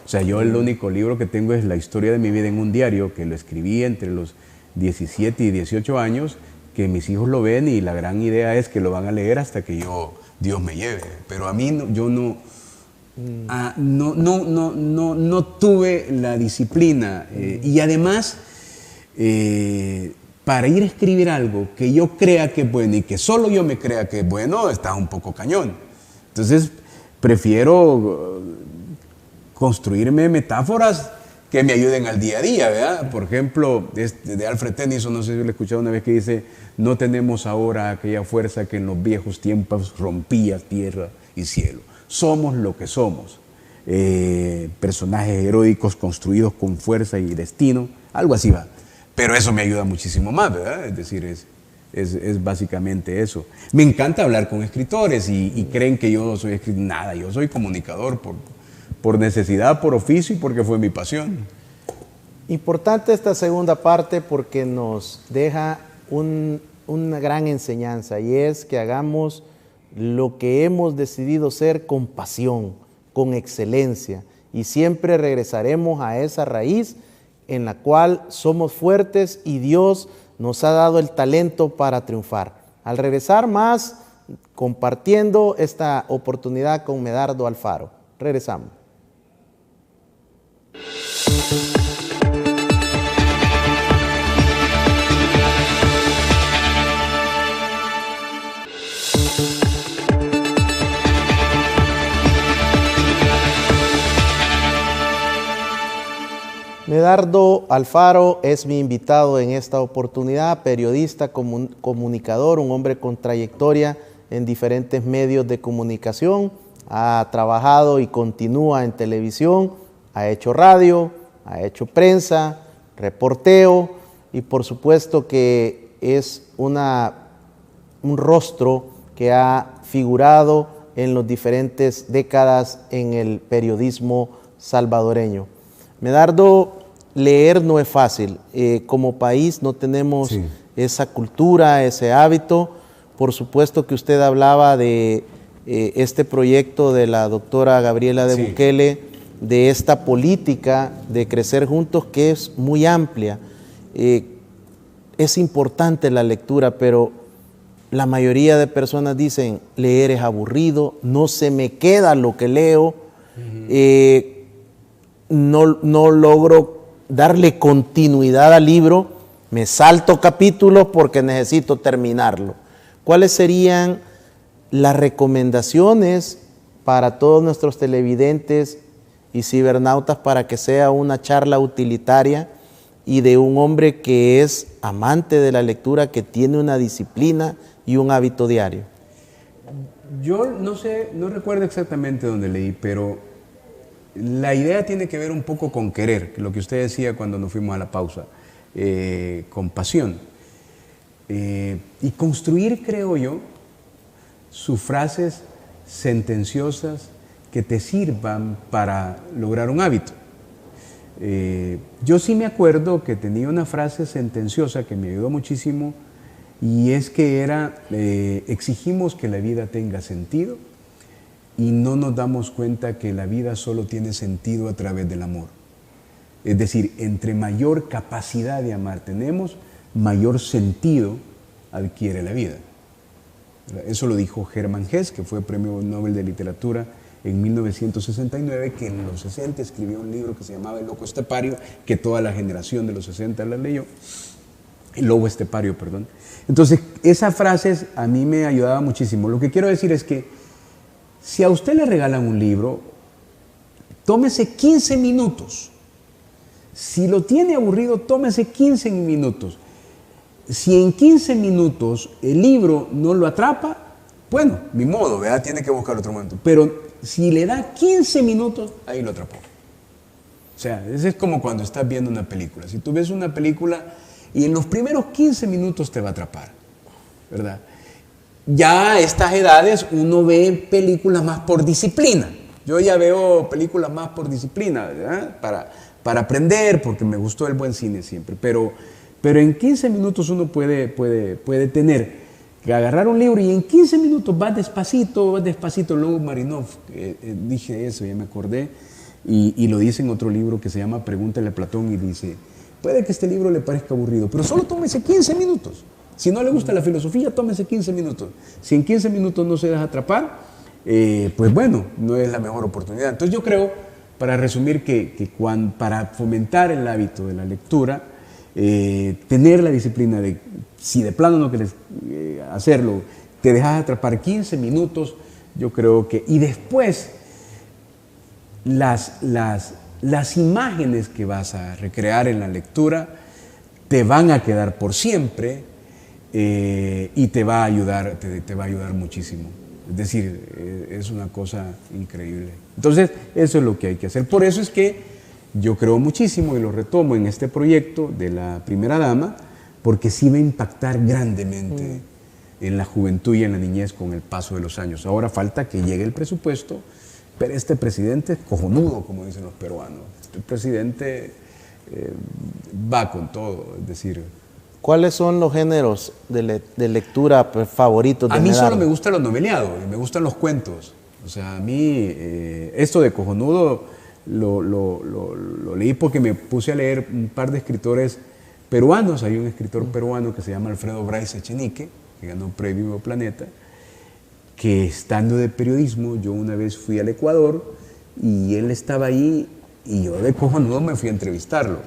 O sea, yo el único libro que tengo es La historia de mi vida en un diario, que lo escribí entre los 17 y 18 años, que mis hijos lo ven y la gran idea es que lo van a leer hasta que Dios me lleve. Pero a mí, yo no tuve la disciplina. Y además, para ir a escribir algo que yo crea que es bueno y que solo yo me crea que es bueno, está un poco cañón. Entonces, prefiero construirme metáforas que me ayuden al día a día, ¿verdad? Por ejemplo, de Alfred Tennyson, no sé si lo he escuchado una vez, que dice: no tenemos ahora aquella fuerza que en los viejos tiempos rompía tierra y cielo. Somos lo que somos. Personajes heroicos construidos con fuerza y destino, algo así va. Pero eso me ayuda muchísimo más, ¿verdad? Es decir, es básicamente eso. Me encanta hablar con escritores y creen que yo soy escritor. Nada, yo soy comunicador por necesidad, por oficio y porque fue mi pasión. Importante esta segunda parte porque nos deja una gran enseñanza, y es que hagamos lo que hemos decidido ser con pasión, con excelencia, y siempre regresaremos a esa raíz en la cual somos fuertes y Dios nos ha dado el talento para triunfar. Al regresar más, compartiendo esta oportunidad con Medardo Alfaro. Regresamos. Medardo Alfaro es mi invitado en esta oportunidad, periodista, comunicador, un hombre con trayectoria en diferentes medios de comunicación, ha trabajado y continúa en televisión, ha hecho radio, ha hecho prensa, reporteo, y por supuesto que es un rostro que ha figurado en las diferentes décadas en el periodismo salvadoreño. Medardo, leer no es fácil. Como país no tenemos esa cultura, ese hábito. Por supuesto que usted hablaba de este proyecto de la doctora Gabriela de Bukele, de esta política de crecer juntos, que es muy amplia. Es importante la lectura, pero la mayoría de personas dicen: leer es aburrido, no se me queda lo que leo. No logro darle continuidad al libro, me salto capítulos porque necesito terminarlo. ¿Cuáles serían las recomendaciones para todos nuestros televidentes y cibernautas para que sea una charla utilitaria y de un hombre que es amante de la lectura, que tiene una disciplina y un hábito diario? Yo no recuerdo exactamente dónde leí, pero la idea tiene que ver un poco con querer, lo que usted decía cuando nos fuimos a la pausa, con pasión. Y construir, creo yo, sus frases sentenciosas que te sirvan para lograr un hábito. Yo sí me acuerdo que tenía una frase sentenciosa que me ayudó muchísimo, y es que era: exigimos que la vida tenga sentido y no nos damos cuenta que la vida solo tiene sentido a través del amor. Es decir, entre mayor capacidad de amar tenemos, mayor sentido adquiere la vida. Eso lo dijo Hermann Hesse, que fue Premio Nobel de Literatura en 1969, que en los 60 escribió un libro que se llamaba El Loco Estepario, que toda la generación de los 60 la leyó. El Lobo Estepario, perdón. Entonces, esas frases a mí me ayudaban muchísimo. Lo que quiero decir es que si a usted le regalan un libro, tómese 15 minutos. Si lo tiene aburrido, tómese 15 minutos. Si en 15 minutos el libro no lo atrapa, bueno, ni modo, ¿verdad? Tiene que buscar otro momento. Pero si le da 15 minutos, ahí lo atrapó. O sea, eso es como cuando estás viendo una película. Si tú ves una película y en los primeros 15 minutos te va a atrapar, ¿verdad? Ya a estas edades uno ve películas más por disciplina. Yo ya veo películas más por disciplina, ¿verdad? Para aprender, porque me gustó el buen cine siempre. Pero en 15 minutos uno puede tener que agarrar un libro y en 15 minutos vas despacito. Luego Marinov, dije eso, ya me acordé, y lo dice en otro libro que se llama Pregúntale a Platón, y dice: puede que este libro le parezca aburrido, pero solo tómese 15 minutos. Si no le gusta la filosofía, tómese 15 minutos. Si en 15 minutos no se deja atrapar, pues bueno, no es la mejor oportunidad. Entonces yo creo, para resumir, para fomentar el hábito de la lectura, tener la disciplina de, si de plano no quieres hacerlo, te dejas atrapar 15 minutos, yo creo que, y después las imágenes que vas a recrear en la lectura te van a quedar por siempre, y te va a ayudar, te va a ayudar muchísimo. Es decir, es una cosa increíble. Entonces, eso es lo que hay que hacer. Por eso es que yo creo muchísimo, y lo retomo en este proyecto de la primera dama, porque sí va a impactar grandemente en la juventud y en la niñez con el paso de los años. Ahora falta que llegue el presupuesto, pero este presidente es cojonudo, como dicen los peruanos. Este presidente va con todo, es decir... ¿Cuáles son los géneros de lectura favoritos de A mí Medardo? solo me gustan los noveleados, me gustan los cuentos. O sea, a mí esto de cojonudo lo leí porque me puse a leer un par de escritores peruanos. Hay un escritor peruano que se llama Alfredo Bryce Echenique, que ganó un premio Planeta, que estando de periodismo, yo una vez fui al Ecuador y él estaba ahí y yo de cojonudo me fui a entrevistarlo.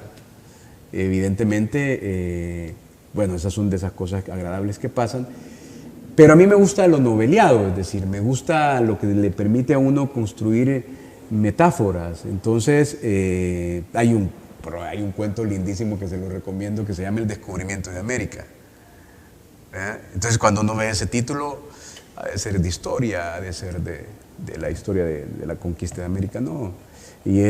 Evidentemente, bueno, esas son de esas cosas agradables que pasan, pero a mí me gusta lo noveleado, es decir, me gusta lo que le permite a uno construir metáforas. Entonces, hay un cuento lindísimo que se lo recomiendo que se llama El descubrimiento de América. Entonces, cuando uno ve ese título, ha de ser de historia, ha de ser de la historia de la conquista de América, no. Y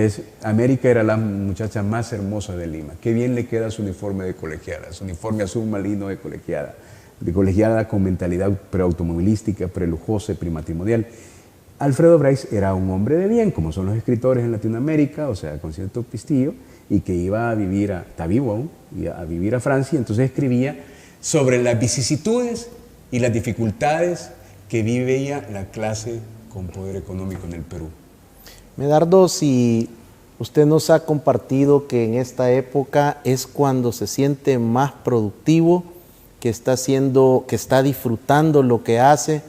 América era la muchacha más hermosa de Lima. Qué bien le queda su uniforme de colegiala, su uniforme azul marino de colegiala con mentalidad preautomovilística, prelujosa, prematrimonial. Alfredo Bryce era un hombre de bien, como son los escritores en Latinoamérica, o sea, con cierto pistillo, y que iba a vivir, está vivo aún, a vivir a Francia. Entonces escribía sobre las vicisitudes y las dificultades que vivía la clase con poder económico en el Perú. Medardo, si usted nos ha compartido que en esta época es cuando se siente más productivo, que está disfrutando lo que hace,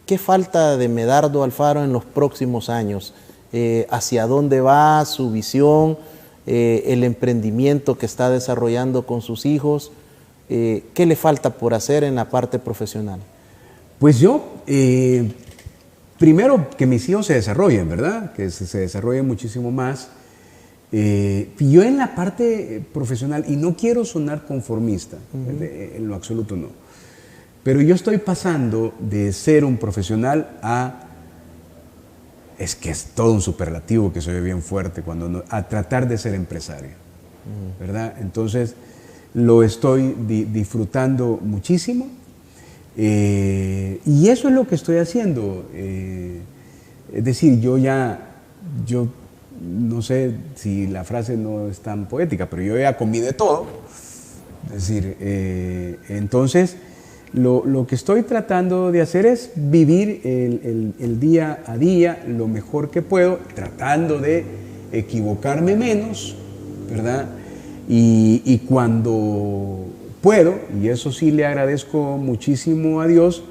¿qué falta de Medardo Alfaro en los próximos años? ¿Hacia dónde va su visión, el emprendimiento que está desarrollando con sus hijos? ¿Qué le falta por hacer en la parte profesional? Pues yo... primero, que mis hijos se desarrollen, ¿verdad? Que se desarrollen muchísimo más. Yo en la parte profesional, y no quiero sonar conformista, en lo absoluto no, pero yo estoy pasando de ser un profesional es que es todo un superlativo que se ve bien fuerte, a tratar de ser empresario, ¿verdad? Entonces, lo estoy disfrutando muchísimo. Y eso es lo que estoy haciendo. Es decir, yo no sé si la frase no es tan poética, pero yo ya comí de todo. Es decir, entonces lo que estoy tratando de hacer es vivir el día a día lo mejor que puedo, tratando de equivocarme menos, ¿verdad? Y cuando puedo, y eso sí le agradezco muchísimo a Dios,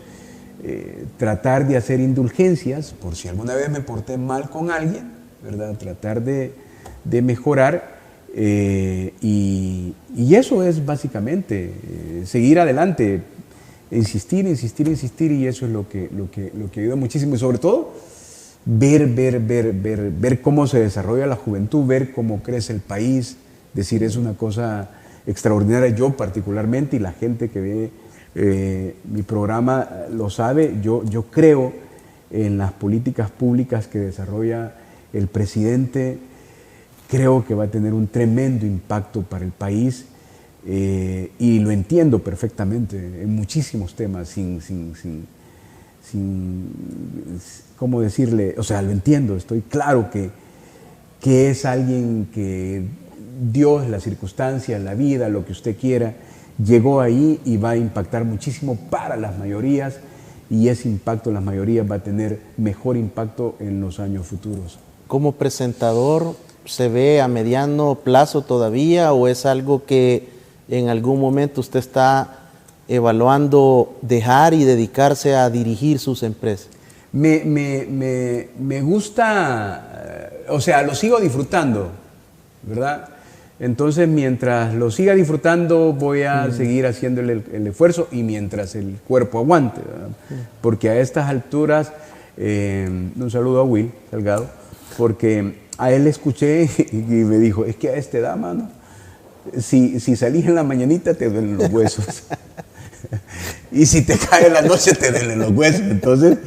tratar de hacer indulgencias, por si alguna vez me porté mal con alguien, ¿verdad? Tratar de mejorar, y eso es básicamente seguir adelante, insistir, y eso es lo que ayuda muchísimo, y sobre todo ver cómo se desarrolla la juventud, ver cómo crece el país. Es decir, es una cosa extraordinaria. Yo particularmente, y la gente que ve mi programa lo sabe, yo creo en las políticas públicas que desarrolla el presidente. Creo que va a tener un tremendo impacto para el país, y lo entiendo perfectamente en muchísimos temas, ¿cómo decirle? O sea, lo entiendo, estoy claro que es alguien que Dios, las circunstancias, la vida, lo que usted quiera, llegó ahí y va a impactar muchísimo para las mayorías, y ese impacto en las mayorías va a tener mejor impacto en los años futuros. ¿Como presentador se ve a mediano plazo todavía, o es algo que en algún momento usted está evaluando dejar y dedicarse a dirigir sus empresas? me gusta, o sea, lo sigo disfrutando, ¿verdad? Entonces, mientras lo siga disfrutando, voy a seguir haciéndole el esfuerzo y mientras el cuerpo aguante, ¿verdad? Porque a estas alturas, un saludo a Will Salgado, porque a él le escuché y me dijo, es que a esta edad, mano, si salís en la mañanita te duelen los huesos. Y si te cae en la noche te duelen los huesos. Entonces,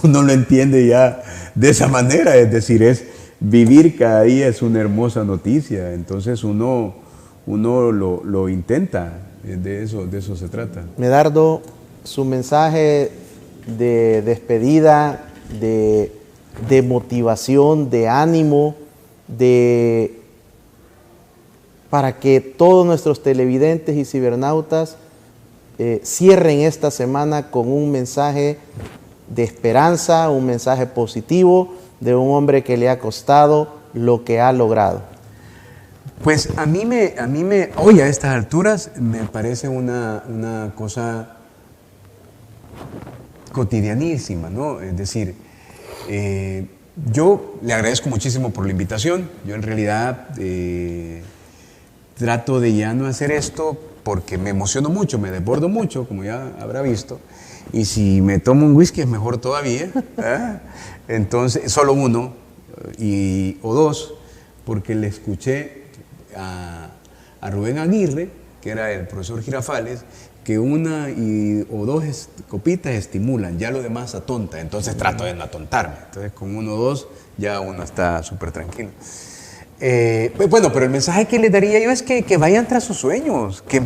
uno lo entiende ya de esa manera, es decir, vivir cada día es una hermosa noticia, entonces uno lo intenta, de eso se trata. Medardo, su mensaje de despedida, de motivación, de ánimo, para que todos nuestros televidentes y cibernautas cierren esta semana con un mensaje de esperanza, un mensaje positivo, de un hombre que le ha costado lo que ha logrado. Pues a mí hoy a estas alturas me parece una cosa cotidianísima, ¿no? Es decir, yo le agradezco muchísimo por la invitación. Yo en realidad trato de ya no hacer esto porque me emociono mucho, me desbordo mucho, como ya habrá visto. Y si me tomo un whisky es mejor todavía, ¿eh? Entonces, solo uno o dos, porque le escuché a Rubén Aguirre, que era el profesor Girafales, que una o dos copitas estimulan, ya lo demás atonta, entonces trato de no atontarme. Entonces con uno o dos ya uno está súper tranquilo. Bueno, pero el mensaje que les daría yo es que vayan tras sus sueños, que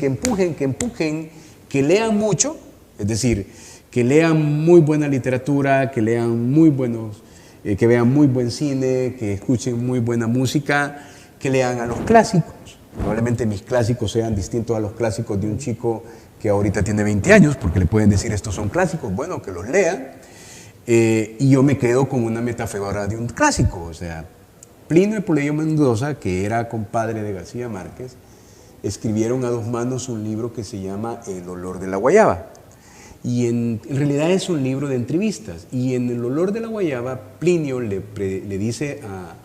empujen, que lean mucho, es decir, que lean muy buena literatura, que lean muy buenos, que vean muy buen cine, que escuchen muy buena música, que lean a los clásicos. Probablemente mis clásicos sean distintos a los clásicos de un chico que ahorita tiene 20 años, porque le pueden decir estos son clásicos, bueno, que los lean. Y yo me quedo con una metáfora de un clásico, o sea, Plinio y Puleyo Mendoza, que era compadre de García Márquez, escribieron a dos manos un libro que se llama El olor de la guayaba. Y en realidad es un libro de entrevistas. Y en El olor de la guayaba, Plinio le dice a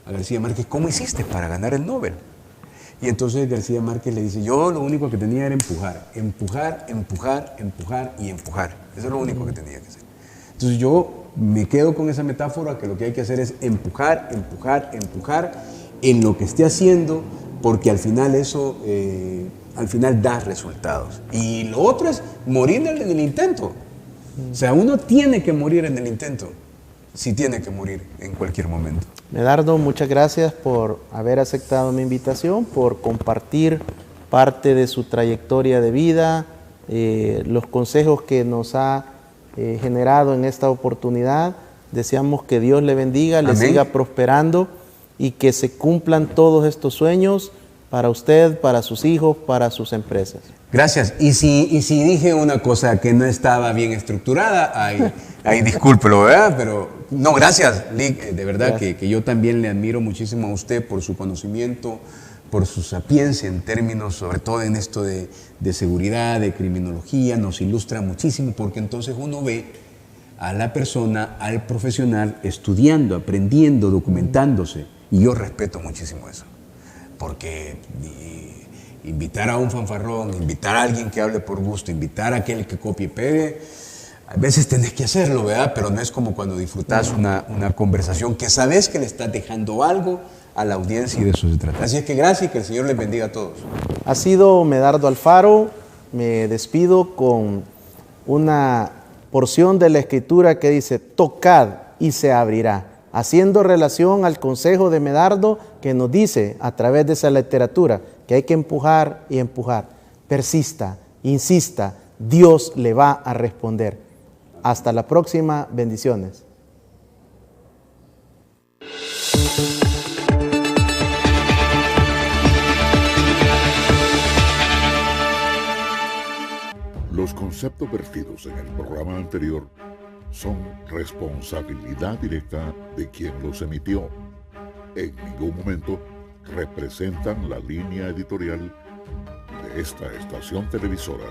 García Márquez, ¿cómo hiciste para ganar el Nobel? Y entonces García Márquez le dice, yo lo único que tenía era empujar. Eso es lo único que tenía que hacer. Entonces yo me quedo con esa metáfora que lo que hay que hacer es empujar en lo que esté haciendo, porque al final eso da resultados. Y lo otro es morir en el intento. O sea, uno tiene que morir en el intento. Sí tiene que morir en cualquier momento. Medardo, muchas gracias por haber aceptado mi invitación, por compartir parte de su trayectoria de vida, los consejos que nos ha generado en esta oportunidad. Deseamos que Dios le bendiga, le siga prosperando y que se cumplan todos estos sueños para usted, para sus hijos, para sus empresas. Gracias. Y si dije una cosa que no estaba bien estructurada, ahí discúlpelo, ¿verdad? Pero no, gracias, Lick. De verdad que yo también le admiro muchísimo a usted por su conocimiento, por su sapiencia en términos, sobre todo en esto de seguridad, de criminología. Nos ilustra muchísimo porque entonces uno ve a la persona, al profesional, estudiando, aprendiendo, documentándose. Y yo respeto muchísimo eso. Porque invitar a un fanfarrón, invitar a alguien que hable por gusto, invitar a aquel que copie y pegue, a veces tenés que hacerlo, ¿verdad? Pero no es como cuando disfrutás una conversación que sabes que le estás dejando algo a la audiencia y de eso se trata. Así es que gracias y que el Señor les bendiga a todos. Ha sido Medardo Alfaro. Me despido con una porción de la Escritura que dice, tocad y se abrirá, haciendo relación al consejo de Medardo que nos dice a través de esa literatura que hay que empujar y empujar. Persista, insista, Dios le va a responder. Hasta la próxima, bendiciones. Los conceptos vertidos en el programa anterior son responsabilidad directa de quien los emitió. En ningún momento representan la línea editorial de esta estación televisora.